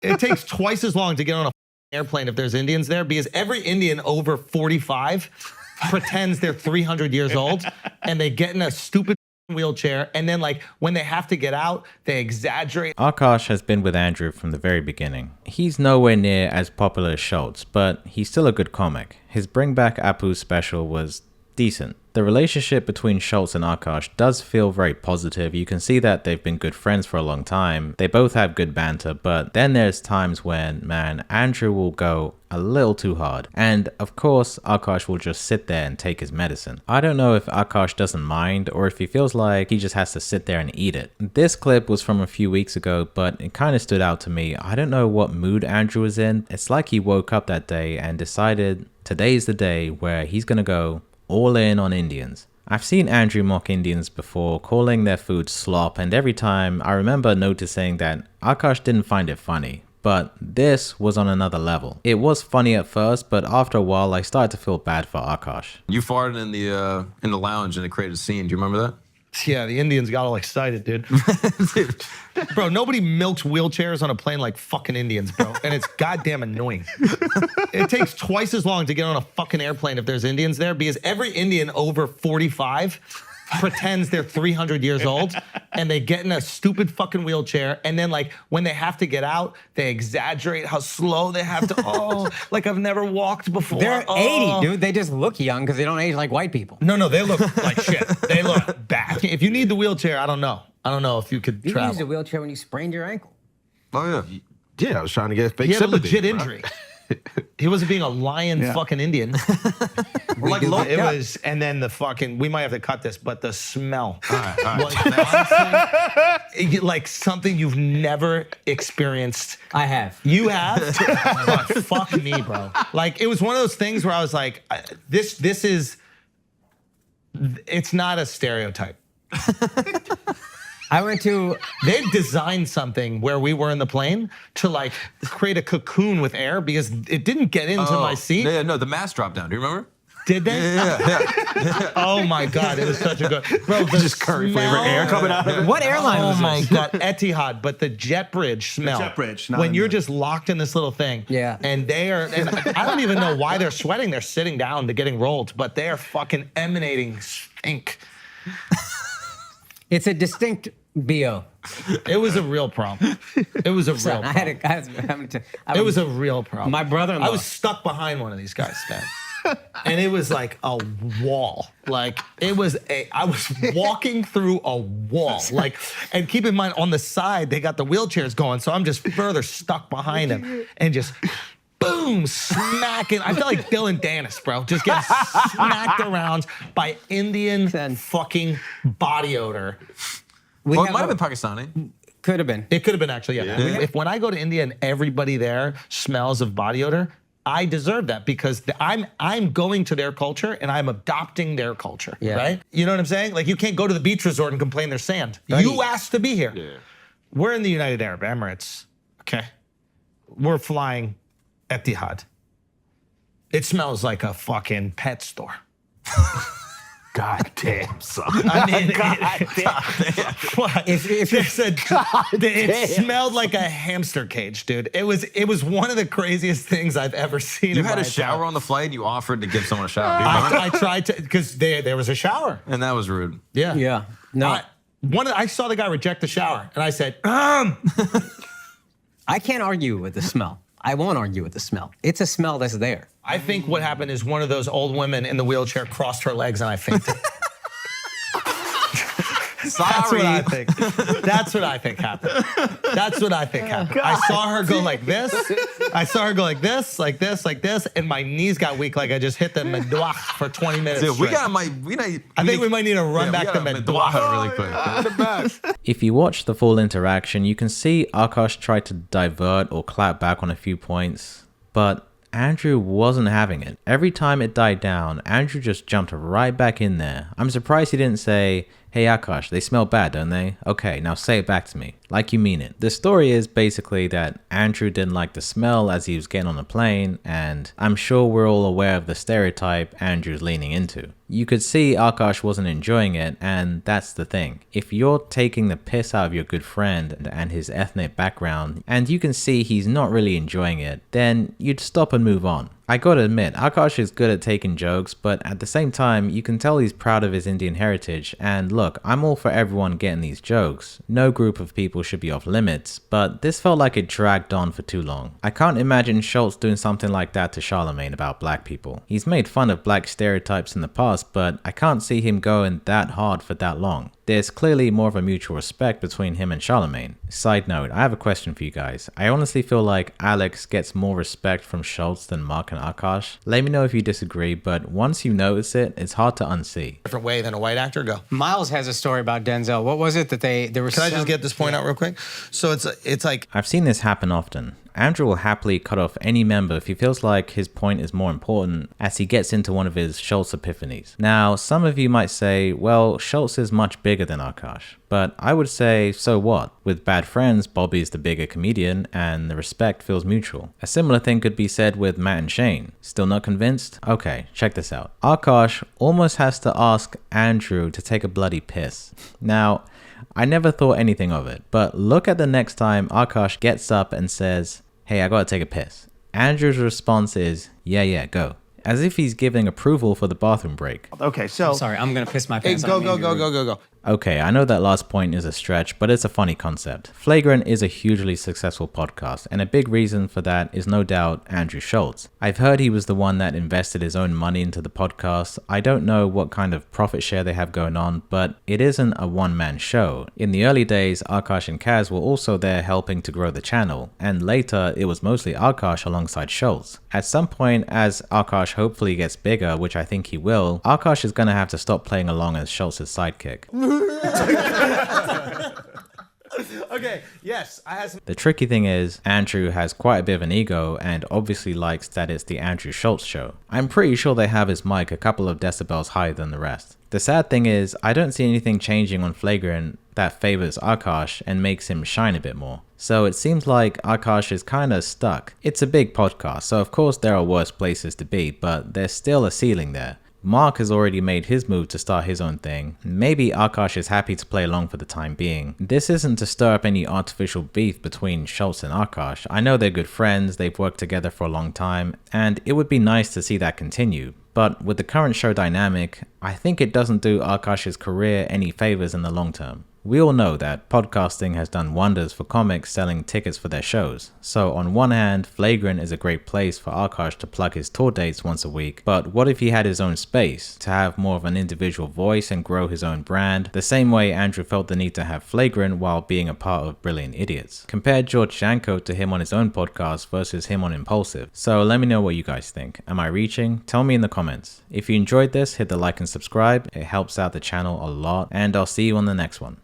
It takes twice as long to get on a airplane if there's Indians there, because every Indian over 45 pretends they're 300 years old, and they get in a stupid wheelchair, and then like when they have to get out, they exaggerate. Akaash has been with Andrew from the very beginning. He's nowhere near as popular as Schulz, but he's still a good comic. His Bring Back Apu special was decent. The relationship between Schulz and Akaash does feel very positive. You can see that they've been good friends for a long time. They both have good banter, but then there's times when, man, Andrew will go a little too hard. And of course, Akaash will just sit there and take his medicine. I don't know if Akaash doesn't mind or if he feels like he just has to sit there and eat it. This clip was from a few weeks ago, but it kind of stood out to me. I don't know what mood Andrew was in. It's like he woke up that day and decided today's the day where he's gonna go all in on Indians. I've seen Andrew mock Indians before, calling their food slop, and every time I remember noticing that Akaash didn't find it funny, but this was on another level. It was funny at first, but after a while I started to feel bad for Akaash. You farted in the lounge and it created a scene. Do you remember that? Yeah, the Indians got all excited, dude. Bro, nobody milks wheelchairs on a plane like fucking Indians, bro. And it's goddamn annoying. It takes twice as long to get on a fucking airplane if there's Indians there, because every Indian over 45 pretends they're 300 years old, and they get in a stupid fucking wheelchair, and then like when they have to get out, they exaggerate how slow they have to, like I've never walked before. They're 80, dude. They just look young because they don't age like white people. No, they look like shit. They look bad. If you need the wheelchair, I don't know. I don't know if you could travel. You used a wheelchair when you sprained your ankle. Oh, yeah. Yeah, I was trying to get fake He had a sympathy, legit bro. injury. He wasn't being a lion fucking Indian. Like, It was, and then the fucking, we might have to cut this, but the smell. all right. Was like something you've never experienced. I have. You have? But fuck me, bro. Like, it was one of those things where I was like, this is, it's not a stereotype. I went to. They've designed something where we were in the plane to like create a cocoon with air because it didn't get into my seat. Yeah, no, the mask dropped down. Do you remember? Did they? Yeah. Oh my God, it was such a good. Bro, the Just current flavor air coming out of it. What airline was Oh my this? God, Etihad, but the jet bridge smell. jet bridge, not when in you're the- just locked in this little thing. Yeah. And they are, and I don't even know why they're sweating. They're sitting down to getting rolled, but they are fucking emanating stink. It's a distinct BO. It was a real problem. It was a real Son, problem. It was a real problem. My brother-in-law. I was stuck behind one of these guys, man. And it was like a wall. Like I was walking through a wall. Like, and keep in mind on the side, they got the wheelchairs going. So I'm just further stuck behind him and just boom, smacking. I felt like Dylan Dennis, bro. Just getting smacked around by Indian fucking body odor. Well, it might have been Pakistani. Could have been. It could have been actually, yeah. If when I go to India and everybody there smells of body odor, I deserve that because I'm going to their culture and I'm adopting their culture, right? You know what I'm saying? Like you can't go to the beach resort and complain there's sand. You asked to be here. Yeah. We're in the United Arab Emirates, okay? We're flying Etihad. It smells like a fucking pet store. God damn, son. I mean, it damn. smelled like a hamster cage, dude. It was one of the craziest things I've ever seen. You had a shower on the flight and you offered to give someone a shower. Do you remember? I tried to, because there was a shower. And that was rude. Yeah. Yeah. No. I saw the guy reject the shower, and I said, I can't argue with the smell. I won't argue with the smell. It's a smell that's there. I think what happened is one of those old women in the wheelchair crossed her legs and I fainted. That's what I think. That's what I think happened. That's what I think happened. I saw her go like this. I saw her go like this, like this, like this, and my knees got weak like I just hit the medwah for 20 minutes Dude, straight. I think we might need to run back the medwah. really quick. If you watch the full interaction, you can see Akaash tried to divert or clap back on a few points, but Andrew wasn't having it. Every time it died down, Andrew just jumped right back in there. I'm surprised he didn't say, "Hey Akaash, they smell bad, don't they? Okay, now say it back to me." Like you mean it. The story is basically that Andrew didn't like the smell as he was getting on the plane, and I'm sure we're all aware of the stereotype Andrew's leaning into. You could see Akaash wasn't enjoying it, and that's the thing. If you're taking the piss out of your good friend and his ethnic background, and you can see he's not really enjoying it, then you'd stop and move on. I gotta admit, Akaash is good at taking jokes, but at the same time, you can tell he's proud of his Indian heritage, and look, I'm all for everyone getting these jokes. No group of people should be off limits, but this felt like it dragged on for too long. I can't imagine Schulz doing something like that to Charlemagne about black people. He's made fun of black stereotypes in the past, but I can't see him going that hard for that long. There's clearly more of a mutual respect between him and Charlemagne. Side note, I have a question for you guys. I honestly feel like Alex gets more respect from Schulz than Mark and Akaash. Let me know if you disagree, but once you notice it, it's hard to unsee. Different way than a white actor. Go. Miles has a story about Denzel. What was it that there was? Can I just get this point out real quick? So it's like I've seen this happen often. Andrew will happily cut off any member if he feels like his point is more important as he gets into one of his Schulz epiphanies. Now, some of you might say, well, Schulz is much bigger than Akaash. But I would say, so what? With bad friends, Bobby's the bigger comedian and the respect feels mutual. A similar thing could be said with Matt and Shane. Still not convinced? Okay, check this out. Akaash almost has to ask Andrew to take a bloody piss. Now, I never thought anything of it, but look at the next time Akaash gets up and says, hey, I gotta take a piss. Andrew's response is, yeah, go. As if he's giving approval for the bathroom break. okay. So Sorry, I'm gonna piss my pants. go. Okay, I know that last point is a stretch, but it's a funny concept. Flagrant is a hugely successful podcast, and a big reason for that is no doubt Andrew Schulz. I've heard he was the one that invested his own money into the podcast. I don't know what kind of profit share they have going on, but it isn't a one-man show. In the early days, Akaash and Kaz were also there helping to grow the channel, and later it was mostly Akaash alongside Schulz. At some point, as Akaash hopefully gets bigger, which I think he will, Akaash is gonna have to stop playing along as Schulz's sidekick. Okay, yes, I have some. The tricky thing is, Andrew has quite a bit of an ego and obviously likes that it's the Andrew Schulz show. I'm pretty sure they have his mic a couple of decibels higher than the rest. The sad thing is, I don't see anything changing on Flagrant that favors Akaash and makes him shine a bit more. So it seems like Akaash is kinda stuck. It's a big podcast, so of course there are worse places to be, but there's still a ceiling there. Mark has already made his move to start his own thing. Maybe Akaash is happy to play along for the time being. This isn't to stir up any artificial beef between Schulz and Akaash. I know they're good friends, they've worked together for a long time, and it would be nice to see that continue. But with the current show dynamic, I think it doesn't do Akaash's career any favors in the long term. We all know that podcasting has done wonders for comics selling tickets for their shows. So on one hand, Flagrant is a great place for Akaash to plug his tour dates once a week, but what if he had his own space, to have more of an individual voice and grow his own brand, the same way Andrew felt the need to have Flagrant while being a part of Brilliant Idiots? Compare George Janko to him on his own podcast versus him on Impulsive. So let me know what you guys think. Am I reaching? Tell me in the comments. If you enjoyed this, hit the like and subscribe, it helps out the channel a lot, and I'll see you on the next one.